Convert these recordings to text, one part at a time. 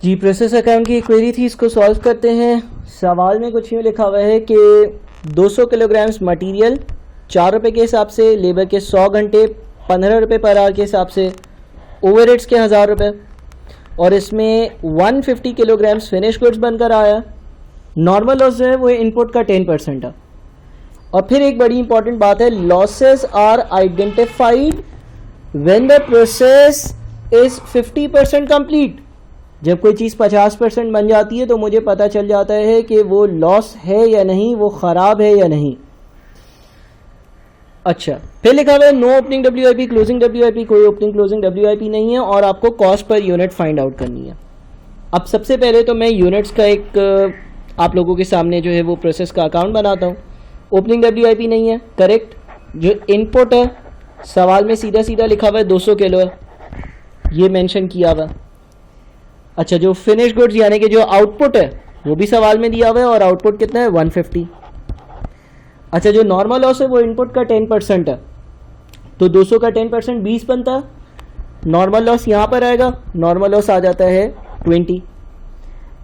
जी, process account की query थी, इसको सॉल्व करते हैं। सवाल में कुछ यूँ लिखा हुआ है कि 200 किलोग्राम्स मटेरियल 4 रुपये के हिसाब से, लेबर के 100 घंटे 15 रुपये पर आवर के हिसाब से, ओवरहेड्स के 1000 रुपये, और इसमें 150 किलोग्राम्स फिनिश गुड्स बनकर आया। नॉर्मल लॉस जो है वो इनपुट का 10% है। और फिर एक बड़ी इंपॉर्टेंट बात है, losses are identified when the process is 50% complete. जब कोई चीज़ 50% बन जाती है तो मुझे पता चल जाता है कि वो लॉस है या नहीं, वो ख़राब है या नहीं। अच्छा, फिर लिखा हुआ है no opening WIP, closing WIP, कोई ओपनिंग क्लोजिंग WIP नहीं है, और आपको cost per unit find out करनी है। अब सबसे पहले तो मैं यूनिट्स का एक आप लोगों के सामने जो है वो प्रोसेस का अकाउंट बनाता हूँ। ओपनिंग WIP नहीं है, करेक्ट। जो इनपुट है सवाल में सीधा सीधा लिखा हुआ है 200 किलो है, ये मेंशन किया हुआ। अच्छा, जो फिनिश गुड्स यानी कि जो आउटपुट है वो भी सवाल में दिया हुआ है, और आउटपुट कितना है 150। अच्छा, जो नॉर्मल लॉस है वो इनपुट का 10% है, तो 200 का 10% 20 बनता है। नॉर्मल लॉस यहाँ पर आएगा, नॉर्मल लॉस आ जाता है 20।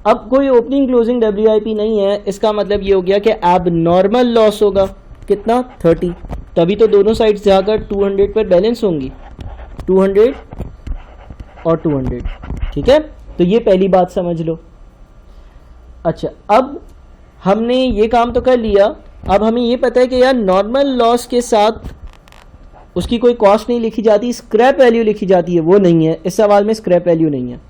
अब कोई ओपनिंग क्लोजिंग WIP नहीं है, इसका मतलब ये हो गया कि अब नॉर्मल लॉस होगा कितना 30। तभी तो दोनों साइड्स जाकर 200 पर बैलेंस होंगी, 200 और 200। ठीक है, तो ये पहली बात समझ लो। अच्छा, अब हमने ये काम तो कर लिया। अब हमें ये पता है कि यार नॉर्मल लॉस के साथ उसकी कोई कॉस्ट नहीं लिखी जाती, स्क्रैप वैल्यू लिखी जाती है, वो नहीं है इस सवाल में, स्क्रैप वैल्यू नहीं है।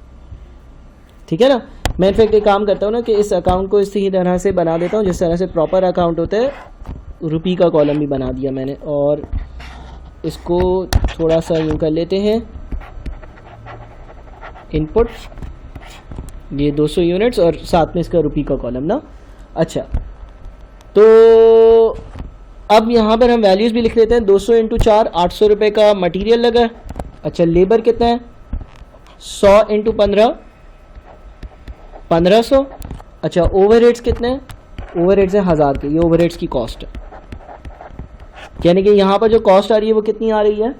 ठीक है ना। मैं इनफैक्ट एक काम करता हूँ ना कि इस अकाउंट को इसी तरह से बना देता हूँ जिस तरह से प्रॉपर अकाउंट होता है। रुपी का कॉलम भी बना दिया मैंने, और इसको थोड़ा सा यूँ कर लेते हैं, इनपुट ये 200 यूनिट्स और साथ में इसका रुपी का कॉलम ना। अच्छा, तो अब यहाँ पर हम वैल्यूज़ भी लिख लेते हैं। 200 इंटू 4 800 रुपये का मटेरियल लगा है। अच्छा, लेबर कितना है 100 इंटू 15 1500। अच्छा, ओवरहेड्स कितने हैं, ओवरहेड्स है 1000 के, ये ओवरहेड्स की कॉस्ट है। यानी कि यहाँ पर जो कॉस्ट आ रही है वो कितनी आ रही है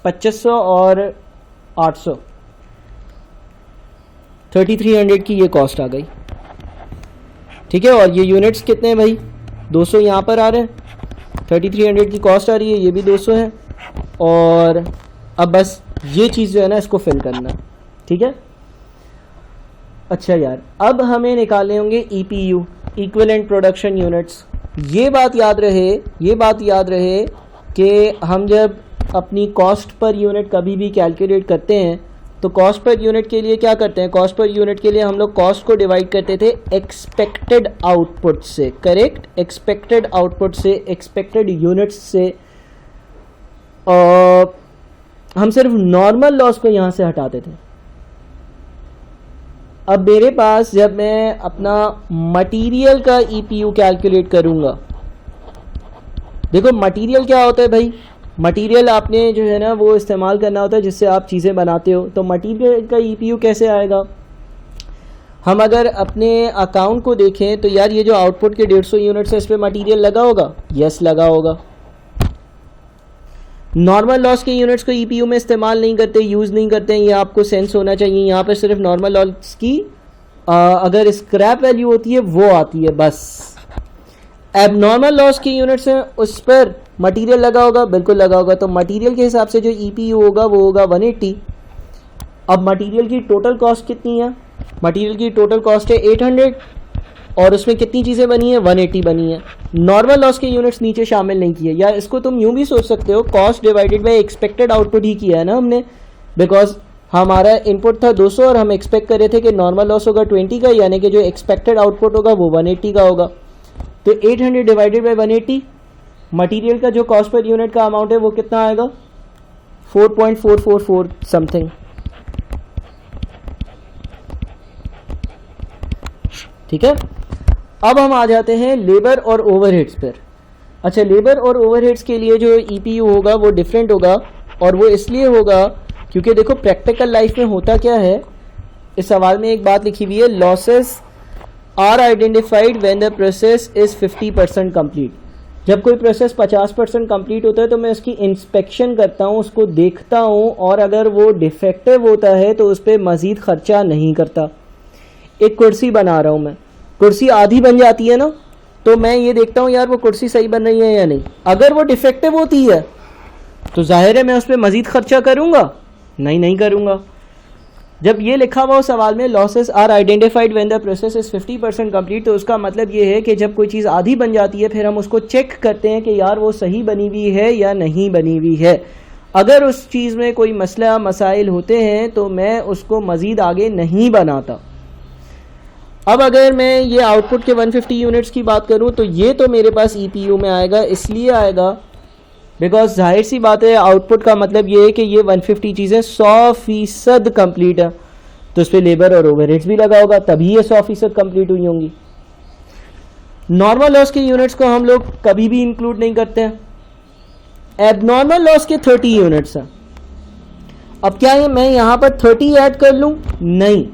2500 और 800, 3300 की ये कॉस्ट आ गई। ठीक है, और ये यूनिट्स कितने हैं भाई 200 यहाँ पर आ रहे हैं, 3300 की कॉस्ट आ रही है, ये भी 200 है। और अब बस ये चीज़ जो है ना इसको फिल करना। ठीक है। अच्छा यार, अब हमें निकालने होंगे EPU, इक्विवेलेंट प्रोडक्शन यूनिट्स। ये बात याद रहे कि हम जब अपनी कॉस्ट पर यूनिट कभी भी कैलकुलेट करते हैं तो कॉस्ट पर यूनिट के लिए क्या करते हैं, कॉस्ट पर यूनिट के लिए हम लोग कॉस्ट को डिवाइड करते थे एक्सपेक्टेड आउटपुट से। करेक्ट, एक्सपेक्टेड आउटपुट से, एक्सपेक्टेड यूनिट्स से। हम सिर्फ नॉर्मल लॉस को यहाँ से हटाते थे। अब मेरे पास जब मैं अपना मटेरियल का EPU कैलकुलेट करूँगा, देखो मटेरियल क्या होता है भाई, मटेरियल आपने जो है ना वो इस्तेमाल करना होता है जिससे आप चीज़ें बनाते हो। तो मटेरियल का EPU कैसे आएगा, हम अगर अपने अकाउंट को देखें तो यार ये जो आउटपुट के 150 यूनिट्स है इस पर मटेरियल लगा होगा, यस लगा होगा। नॉर्मल लॉस के यूनिट्स को EPU में इस्तेमाल नहीं करते, यूज़ नहीं करते हैं, ये आपको सेंस होना चाहिए। यहाँ पर सिर्फ नॉर्मल लॉस की अगर स्क्रैप वैल्यू होती है वो आती है बस। एबनॉर्मल लॉस के यूनिट्स हैं उस पर मटेरियल लगा होगा, बिल्कुल लगा होगा। तो मटेरियल के हिसाब से जो EPU होगा वो होगा 180। अब मटेरियल की टोटल कॉस्ट कितनी है, मटेरियल की टोटल कॉस्ट है 800, और उसमें कितनी चीज़ें बनी है 180 बनी है। नॉर्मल लॉस के यूनिट्स नीचे शामिल नहीं किए। या इसको तुम यूँ भी सोच सकते हो, cost divided by expected output ही किया है ना हमने, बिकॉज हमारा इनपुट था 200 और हम एक्सपेक्ट कर रहे थे कि नॉर्मल लॉस होगा 20 का, यानी कि जो एक्सपेक्टेड आउटपुट होगा वो 180 का होगा। तो 800 डिवाइडेड बाई 180, मटेरियल का जो कॉस्ट पर यूनिट का अमाउंट है वो कितना आएगा 4.444 समथिंग। ठीक है, अब हम आ जाते हैं लेबर और ओवरहेड्स पर। अच्छा, लेबर और ओवरहेड्स के लिए जो EPU होगा वो डिफरेंट होगा, और वो इसलिए होगा क्योंकि देखो प्रैक्टिकल लाइफ में होता क्या है, इस सवाल में एक बात लिखी हुई है, losses are identified when the process is 50% complete. जब कोई प्रोसेस 50% कंप्लीट होता है तो मैं उसकी इंस्पेक्शन करता हूँ, उसको देखता हूँ, और अगर वो डिफेक्टिव होता है तो उस पर मज़ीद ख़र्चा नहीं करता। एक कुर्सी बना रहा हूँ मैं, कुर्सी आधी बन जाती है ना, तो मैं ये देखता हूँ यार वो कुर्सी सही बन रही है या नहीं। अगर वो डिफेक्टिव होती है तो जाहिर है मैं उस पर मज़ीद खर्चा करूँगा? नहीं करूँगा। जब ये लिखा हुआ सवाल में losses are identified when the process is 50% complete, तो उसका मतलब ये है कि जब कोई चीज़ आधी बन जाती है फिर हम उसको चेक करते हैं कि यार वो सही बनी हुई है या नहीं बनी हुई है। अगर उस चीज़ में कोई मसला मसाइल होते हैं तो मैं उसको मज़ीद आगे नहीं बनाता। अब अगर मैं ये आउटपुट के 150 यूनिट्स की बात करूँ तो ये तो मेरे पास EPU में आएगा, इसलिए आएगा बिकॉज जाहिर सी बात है आउटपुट का मतलब ये है कि ये 150 चीज़ें 100% कंप्लीट है, तो उस पर लेबर और ओवरहेड्स भी लगा होगा, तभी ये 100% कंप्लीट हुई होंगी। नॉर्मल लॉस के यूनिट्स को हम लोग कभी भी इंक्लूड नहीं करते हैं। एबनॉर्मल लॉस के 30 यूनिट्स हैं। अब क्या है मैं यहाँ पर 30 ऐड कर लूँ? नहीं।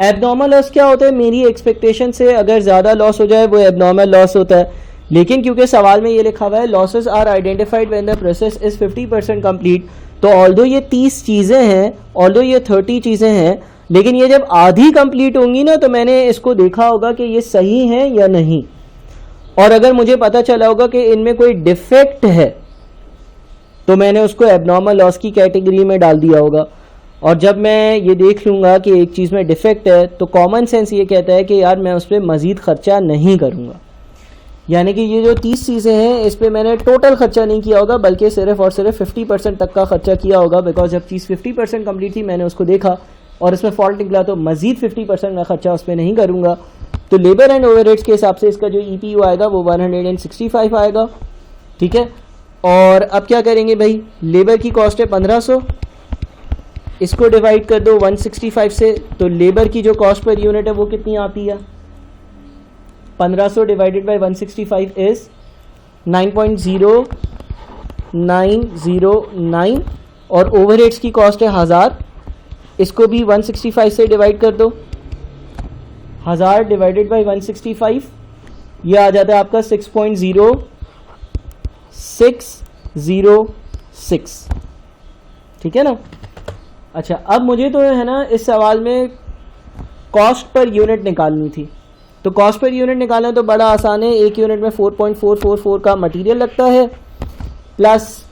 एबनॉर्मल लॉस क्या होता है? मेरी एक्सपेक्टेशन से अगर ज़्यादा लॉस हो जाए वो एबनॉर्मल लॉस होता है, लेकिन क्योंकि सवाल में ये लिखा हुआ है losses are identified when the process is 50% complete, तो ऑल्दो ये 30 चीज़ें हैं, ऑल्दो ये 30 चीज़ें हैं, लेकिन ये जब आधी कंप्लीट होंगी ना तो मैंने इसको देखा होगा कि ये सही है या नहीं, और अगर मुझे पता चला होगा कि इनमें कोई डिफेक्ट है तो मैंने उसको एबनॉर्मल लॉस की कैटेगरी में डाल दिया होगा। और जब मैं ये देख लूँगा कि एक चीज़ में डिफेक्ट है तो कॉमन सेंस ये कहता है कि यार मैं उस पर मज़ीद ख़र्चा नहीं करूँगा। यानी कि ये जो 30 चीज़ें हैं इस पर मैंने टोटल ख़र्चा नहीं किया होगा, बल्कि सिर्फ और सिर्फ 50% तक का ख़र्चा किया होगा, बिकॉज जब चीज़ 50% कंप्लीट थी मैंने उसको देखा और इसमें फॉल्ट निकला तो मज़ीद 50% का ख़र्चा उस पर नहीं करूँगा। तो लेबर एंड ओवरहेड्स के हिसाब से इसका जो EPU आएगा वो 165 आएगा, ठीक है। और अब क्या करेंगे भाई, लेबर की कॉस्ट है 1500, इसको डिवाइड कर दो 165 से, तो लेबर की जो कॉस्ट पर यूनिट है वो कितनी आती है? 1500 डिवाइडेड बाई 165 इज 9.0909, और ओवरहेड्स की कॉस्ट है 1000, इसको भी 165 से डिवाइड कर दो, 1000 डिवाइडेड बाई 165 ये आ जाता है आपका 6.0606, ठीक है ना। अच्छा, अब मुझे तो है ना इस सवाल में कॉस्ट पर यूनिट निकालनी थी, तो कॉस्ट पर यूनिट निकालना तो बड़ा आसान है। एक यूनिट में 4.444 का मटेरियल लगता है, प्लस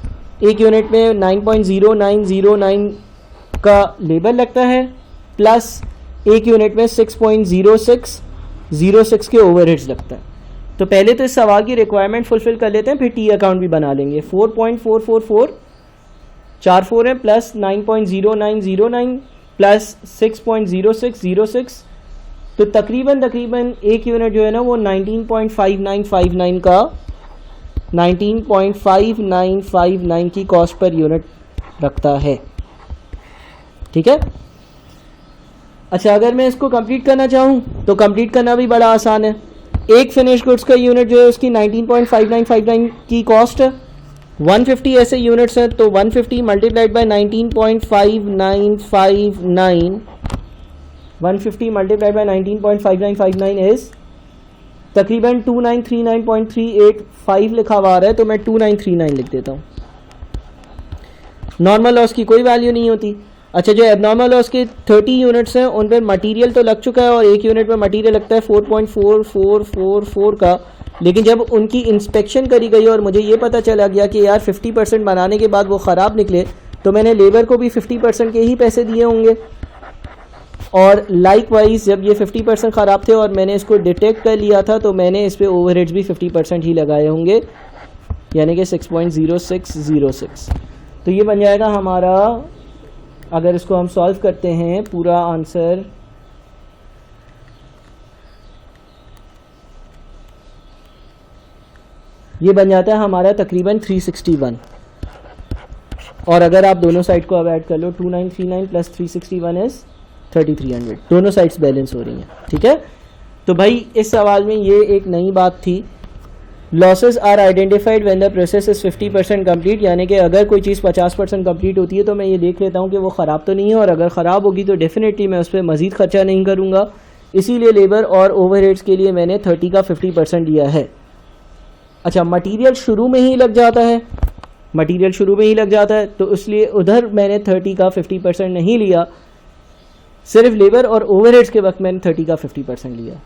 एक यूनिट में 9.0909 का लेबर लगता है, प्लस एक यूनिट में 6.0606 के ओवरहेड्स लगता है। तो पहले तो इस सवाल की रिक्वायरमेंट फुलफिल कर लेते हैं, फिर टी अकाउंट भी बना लेंगे। 4.444 4 4 है, प्लस 9.0909 प्लस 6.0606, तो तकरीबन एक यूनिट जो है ना वो 19.5959 का 19.5959 की कॉस्ट पर यूनिट रखता है, ठीक है। अच्छा, अगर मैं इसको कंप्लीट करना चाहूँ तो कंप्लीट करना भी बड़ा आसान है। एक फिनिश गुड्स का यूनिट जो है उसकी 19.5959 की कॉस्ट है, 150 ऐसे यूनिट्स हैं, तो 150 multiplied by 19.5959, 150 multiplied by 19.5959 is तकरीबन 2939.385 लिखा हुआ आ रहा है, तो मैं 2939 लिख देता हूँ। नॉर्मल लॉस की कोई वैल्यू नहीं होती। अच्छा, जो एबनॉर्मल लॉस के 30 यूनिट्स हैं उन पर मटेरियल तो लग चुका है, और एक यूनिट में मटेरियल लगता है 4.4444 का, लेकिन जब उनकी इंस्पेक्शन करी गई और मुझे ये पता चला गया कि यार 50% बनाने के बाद वो ख़राब निकले, तो मैंने लेबर को भी 50% के ही पैसे दिए होंगे, और लाइकवाइज जब ये 50% ख़राब थे और मैंने इसको डिटेक्ट कर लिया था तो मैंने इस पर ओवरहेड्स भी 50% ही लगाए होंगे, यानी कि 6.0606। तो ये बन जाएगा हमारा, अगर इसको हम सॉल्व करते हैं पूरा आंसर, ये बन जाता है हमारा तकरीबन 361, और अगर आप दोनों साइड को अब ऐड कर लो 2939 प्लस 361 इज 3300, दोनों साइड्स बैलेंस हो रही हैं, ठीक है। तो भाई इस सवाल में ये एक नई बात थी, losses are identified when the process is 50% complete, यानी कि अगर कोई चीज़ 50% कंप्लीट होती है तो मैं ये देख लेता हूँ कि वो ख़राब तो नहीं है, और अगर ख़राब होगी तो डेफिनेटली मैं उस पर मज़ीद खर्चा नहीं करूँगा, इसीलिए लेबर और ओवरहेड्स के लिए मैंने 30 का 50% दिया है। अच्छा, मटेरियल शुरू में ही लग जाता है, मटेरियल शुरू में ही लग जाता है, तो इसलिए उधर मैंने 30 का 50% नहीं लिया, सिर्फ लेबर और ओवरहेड्स के वक्त मैंने 30 का 50% लिया।